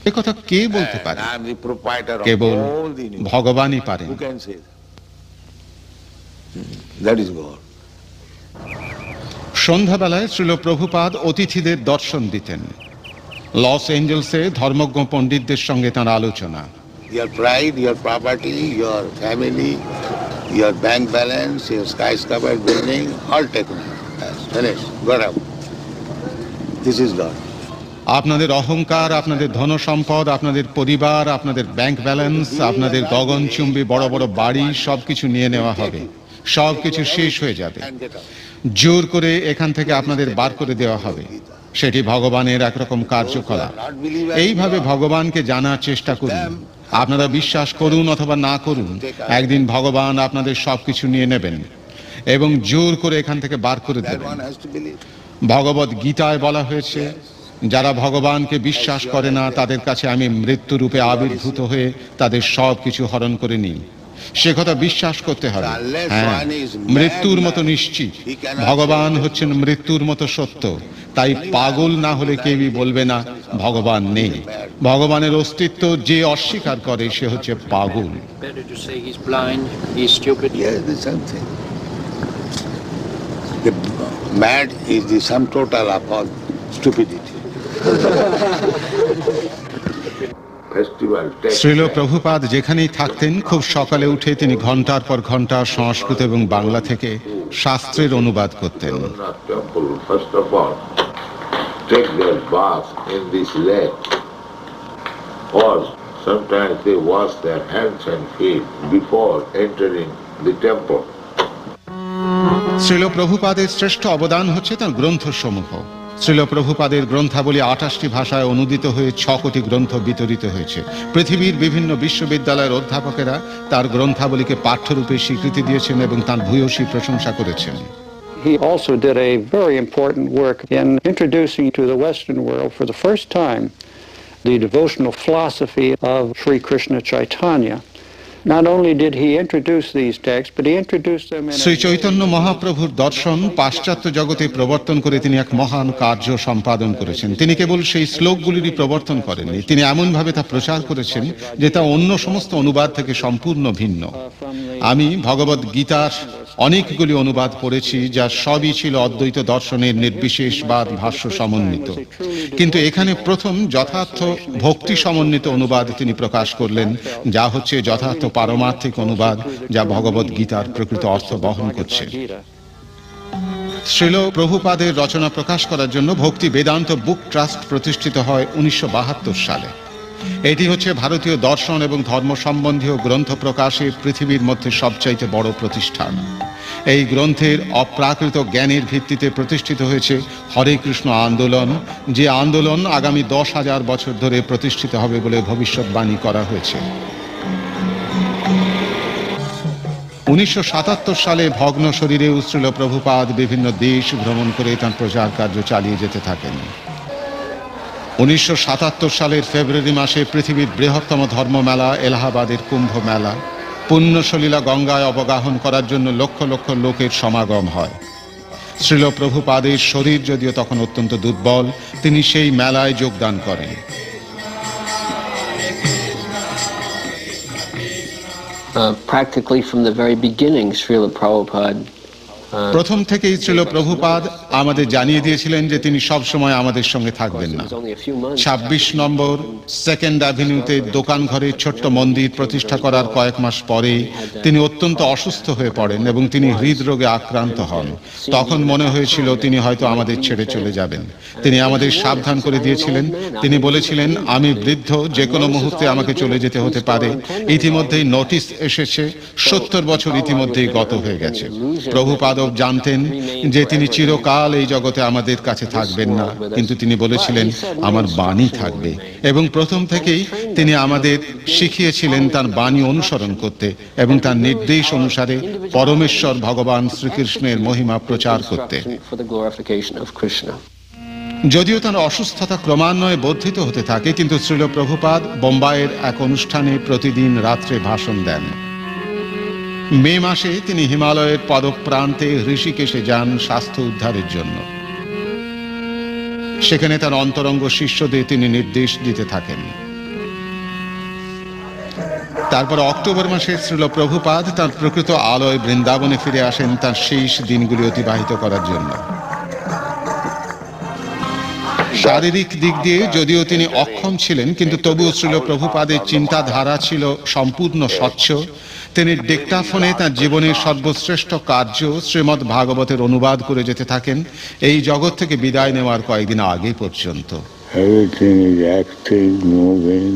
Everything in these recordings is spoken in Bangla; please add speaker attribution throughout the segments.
Speaker 1: এ কথা কে বলতে
Speaker 2: And
Speaker 1: পারে?
Speaker 2: I am the proprietor of
Speaker 1: cable
Speaker 2: all the universe.
Speaker 1: ভগবানই পারেন।
Speaker 2: Who can say that? That is God.
Speaker 1: সন্ধ্যাবেলায় শ্রীল প্রভুপাদ অতিথিদের দর্শন দিতেন। লস এঞ্জেলসে ধর্মজ্ঞ পণ্ডিতদের সঙ্গে তাঁর আলোচনা।
Speaker 2: Your pride, your property, your family, your bank balance, your skyscraper building, all taken away. Yes, finished. Got out. This is God.
Speaker 1: আপনাদের অহংকার, আপনাদের ধন সম্পদ, আপনাদের পরিবার, আপনাদের ব্যাংক ব্যালেন্স, আপনাদের গগনচুম্বী বড় বড় বাড়ি সবকিছু নিয়ে নেওয়া হবে, সবকিছু শেষ হয়ে যাবে, জোর করে এখান থেকে আপনাদের বার করে দেওয়া হবে। সেটি ভগবানের একরকম কার্যকলাপ। এইভাবে ভগবানকে জানার চেষ্টা করুন। আপনারা বিশ্বাস করুন অথবা না করুন, একদিন ভগবান আপনাদের সবকিছু নিয়ে নেবেন এবং জোর করে এখান থেকে বার করে দেবেন। ভগবত গীতায় বলা হয়েছে, যারা ভগবানকে বিশ্বাস করে না তাদের কাছে আমি মৃত্যুরূপে আবির্ভূত হয়ে তাদের সব কিছু হরণ করে নিই। সে কথা বিশ্বাস করতে হবে। হ্যাঁ, মৃত্যুর মতো নিশ্চিত ভগবান হচ্ছেন মৃত্যুর মতো সত্য। তাই পাগল না হলে কেউই বলবে না ভগবান নেই। ভগবানের অস্তিত্ব যে অস্বীকার করে সে হচ্ছে পাগল।
Speaker 2: The mad is the sum total of all stupidity.
Speaker 1: Srila Prabhupada যেখানেই থাকতেন খুব সকালে উঠে তিনি ঘন্টার পর ঘন্টা সংস্কৃত এবং বাংলা থেকে শাস্ত্রের অনুবাদ করতেন। শ্রীল প্রভুপাদের শ্রেষ্ঠ অবদান হচ্ছে তার গ্রন্থসমূহ। শ্রীল প্রভুপাদের গ্রন্থাবলী 28টি ভাষায় অনুদিত হয়ে 6 কোটি গ্রন্থ বিতরিত হয়েছে। পৃথিবীর বিভিন্ন বিশ্ববিদ্যালয়ের অধ্যাপকেরা তার গ্রন্থাবলীকে পাঠ্যরূপে স্বীকৃতি দিয়েছেন এবং তার ভূয়সী প্রশংসা করেছেন।
Speaker 3: He also did a very important work in introducing to the Western world for the first time the devotional philosophy of Sri Krishna Chaitanya. Not only did he introduce these texts, but he introduced them in
Speaker 1: Shri Chaitanya মহাপ্রভুর দর্শন পাশ্চাত্য জগতে প্রবর্তন করে তিনি এক মহান কার্য সম্পাদন করেছেন। তিনি কেবল সেই শ্লোকগুলিরই প্রবর্তন করেননি, তিনি এমনভাবে তা প্রচার করেছেন যে তা অন্য সমস্ত অনুবাদ থেকে সম্পূর্ণ ভিন্ন। আমি ভগবদ গীতার অনেকগুলি অনুবাদ পড়েছি, যা সবই ছিল অদ্বৈত দর্শনের নির্বিশেষবাদ ভাষ্য সমন্বিত। কিন্তু এখানে প্রথম যথার্থ ভক্তি সমন্বিত অনুবাদ তিনি প্রকাশ করলেন, যা হচ্ছে যথার্থ পারমার্থিক অনুবাদ, যা ভগবদ গীতার প্রকৃত অর্থ বহন করছে। শ্রীল প্রভুপাদের রচনা প্রকাশ করার জন্য ভক্তি বেদান্ত বুক ট্রাস্ট প্রতিষ্ঠিত হয় 1972 সালে। এটি হচ্ছে ভারতীয় দর্শন এবং ধর্ম সম্বন্ধীয় গ্রন্থ প্রকাশে পৃথিবীর মধ্যে সবচাইতে বড় প্রতিষ্ঠান। এই গ্রন্থের অপ্রাকৃত জ্ঞানের ভিত্তিতে প্রতিষ্ঠিত হয়েছে হরে কৃষ্ণ আন্দোলন, যে আন্দোলন আগামী 10,000 বছর ধরে প্রতিষ্ঠিত হবে বলে ভবিষ্যৎবাণী করা হয়েছে। 1977 সালে ভগ্ন শরীরে শ্রীল প্রভুপাদ বিভিন্ন দেশ ভ্রমণ করে তাঁর প্রচার কার্য চালিয়ে যেতে থাকেন। 1977 সালের ফেব্রুয়ারি মাসে পৃথিবীর বৃহত্তম ধর্মমেলা এলাহাবাদের কুম্ভ মেলা, পুণ্যসলীলা গঙ্গায় অবগাহন করার জন্য লক্ষ লক্ষ লোকের সমাগম হয়। শ্রীল প্রভুপাদের শরীর যদিও তখন অত্যন্ত দুর্বল, তিনি সেই মেলায় যোগদান করেন।
Speaker 4: Practically from the very beginning, Srila Prabhupada
Speaker 1: প্রথম থেকেই শ্রীল প্রভুপাদ আমাদের জানিয়ে দিয়েছিলেন যে তিনি সব সময় আমাদের সঙ্গে থাকবেন না। 26 নম্বর সেকেন্ড অ্যাভিনিউতে দোকান ঘরে ছোট্ট মন্দির প্রতিষ্ঠা করার কয়েক মাস পরে তিনি অত্যন্ত অসুস্থ হয়ে পড়েন এবং তিনি হৃদরোগে আক্রান্ত হন। তখন মনে হয়েছিল তিনি হয়তো আমাদের ছেড়ে চলে যাবেন। তিনি আমাদের সাবধান করে দিয়েছিলেন। তিনি বলেছিলেন, আমি বৃদ্ধ, যে কোনো মুহূর্তে আমাকে চলে যেতে হতে পারে। ইতিমধ্যেই নোটিশ এসেছে, 70 বছর ইতিমধ্যেই গত হয়ে গেছে। প্রভুপাদ জানতেন যে তিনি চিরকাল এই জগতে আমাদের কাছে থাকবেন না, কিন্তু তিনি বলেছিলেন আমার বাণী থাকবে, এবং প্রথম থেকেই তিনি আমাদের শিখিয়েছিলেন তার বাণী অনুসরণ করতে এবং তার নির্দেশ অনুসারে পরমেশ্বর ভগবান শ্রীকৃষ্ণের মহিমা প্রচার করতে। যদিও তার অসুস্থতা ক্রমান্বয়ে বর্ধিত হতে থাকে, কিন্তু শ্রীল প্রভুপাদ বোম্বাইয়ের এক অনুষ্ঠানে প্রতিদিন রাত্রে ভাষণ দেন। মে মাসে তিনি হিমালয়ের পদপ্রান্তে ঋষিকেশে যান স্বাস্থ্য উদ্ধারের জন্য। সেখানে তার অন্তরঙ্গ শিষ্যদের তিনি নির্দেশ দিতে থাকেন। তারপর অক্টোবর মাসে শ্রীল প্রভুপাদ তাঁর প্রকৃত আলোয় বৃন্দাবনে ফিরে আসেন তাঁর শেষ দিনগুলি অতিবাহিত করার জন্য। শারীরিক দিক দিয়ে যদিও তিনি অক্ষম ছিলেন, কিন্তু তবুও শ্রীল প্রভুপাদের চিন্তাধারা ছিল সম্পূর্ণ স্বচ্ছ। তিনি ডিক্টাফোনে তাঁর জীবনের সর্বশ্রেষ্ঠ কার্য শ্রীমদ্ ভাগবতের অনুবাদ করে যেতে থাকেন এই জগৎ থেকে বিদায় নেওয়ার কয়েকদিন আগে পর্যন্ত।
Speaker 2: Everything is active, moving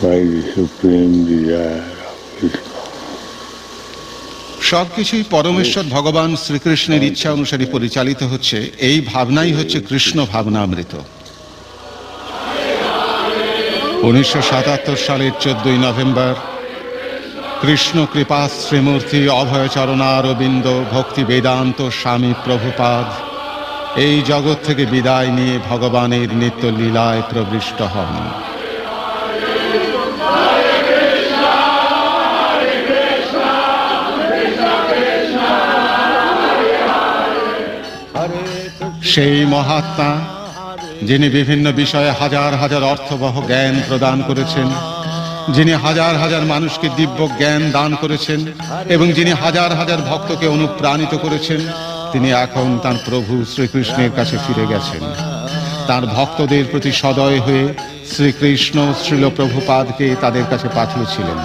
Speaker 2: by the supreme desire of Krishna.
Speaker 1: সবকিছুই পরমেশ্বর ভগবান শ্রীকৃষ্ণের ইচ্ছা অনুসারে পরিচালিত হচ্ছে, এই ভাবনাই হচ্ছে কৃষ্ণ ভাবনামৃত। 1977 সালের 14 নভেম্বর কৃষ্ণ কৃপা শ্রীমূর্তি অভয়চরণারবিন্দ ভক্তি বেদান্ত স্বামী প্রভুপাদ এই জগৎ থেকে বিদায় নিয়ে ভগবানের নিত্য লীলায় প্রবিষ্ট হন। সেই মহাত্মা যিনি বিভিন্ন বিষয়ে হাজার হাজার অর্থবহ জ্ঞান প্রদান করেছেন, যিনি হাজার হাজার মানুষকে দিব্য জ্ঞান দান করেছেন এবং যিনি হাজার হাজার ভক্তকে অনুপ্রাণিত করেছেন, তিনি এখন তাঁর প্রভু শ্রীকৃষ্ণের কাছে ফিরে গেছেন। তাঁর ভক্তদের প্রতি সদয় হয়ে শ্রীকৃষ্ণ শ্রীল প্রভুপাদকে তাদের কাছে পাঠিয়েছিলেন।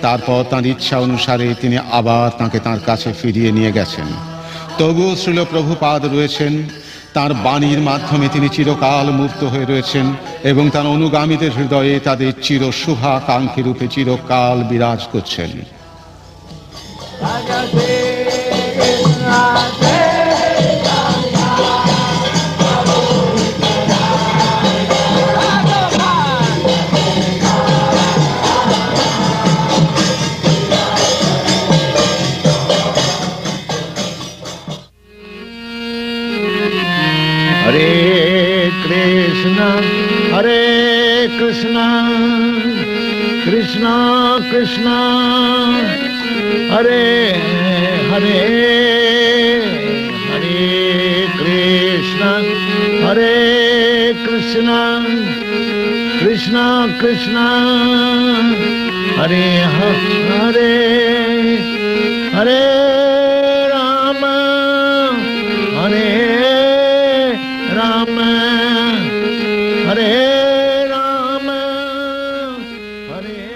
Speaker 1: তারপর তাঁর ইচ্ছা অনুসারে তিনি আবার তাঁকে তাঁর কাছে ফিরিয়ে নিয়ে গেছেন। তবুও শ্রীল প্রভুপাদ রয়েছেন, তাঁর বাণীর মাধ্যমে তিনি চিরকাল মুক্ত হয়ে রয়েছেন এবং তাঁর অনুগামীদের হৃদয়ে তাদের চির শুভাকাঙ্ক্ষী রূপে চিরকাল বিরাজ করছেন।
Speaker 2: Hare Krishna, Krishna Krishna, Hare Hare, Hare Krishna, Hare Krishna, Krishna Krishna, Hare Hare, Hare